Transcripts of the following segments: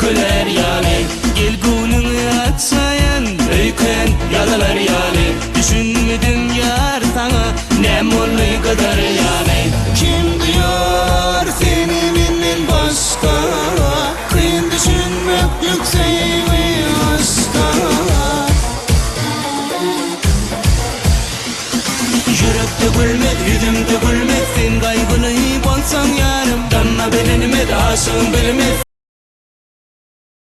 güler yani. Gel gününü açayın öyken yadalar yani. Düşünmedim yar sana ne mollu kadar yani. Kim diyor seni benden başka, kıyın düşünmek yükseğimi aşka. Yürekte gülmet, yüzümde gülmet, sen kaygılı bolsan yarım. Damla belenime de aşığım bilmez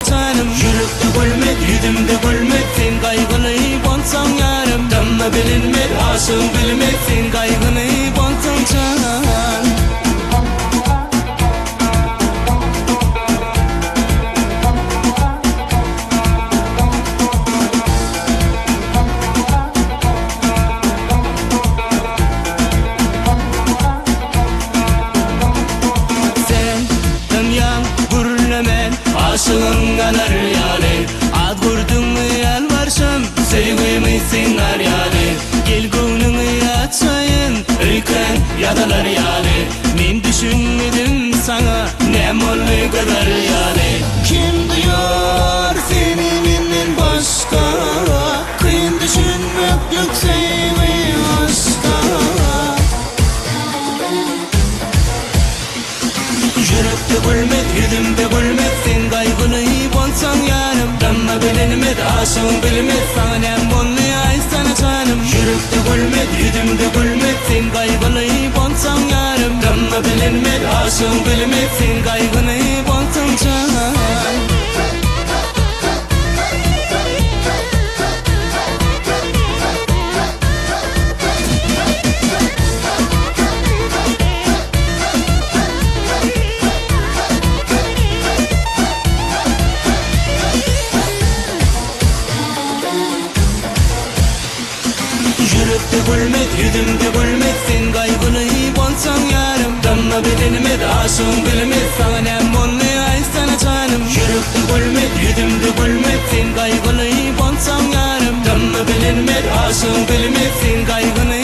canım. Yürekte gülmet, yüzümde gülmet, sen kaygılı bolsan yarım. Damla belenime de aşığım bilmez, sen kaygılı bolsan canım. Aşığın kanar yani. Ad kurdun yalvarsam sevgimi sinar yani. Gel gönlünü açayın öyken yadalar yani. Men düşünmedim sana ne mollu kadar yani. Kim diyor seni benden başka, kıyın düşünmek yükseğimi aşka. Yürekte gülmet, yüzümde gülmet, sen kaygılı bolsan yarım. Damla belenime de aşığım bilmez, sana ne mollu ay sana canım. Yürekte gülmet, yüzümde gülmet, sen kaygılı bolsan yarım. Damla belenime de aşığım bilmez, sen kaygılı bolsan canım. Yürekte gülmet, yüzümde gülmet, sen kaygılı bolsan yarım. Damla belenime de aşığım bilmez, sana ne mollu ay sana canım. Yürekte gülmet, yüzümde gülmet, sen kaygılı bolsan yarım. Damla belenime de aşığım bilmez, sen kaygılı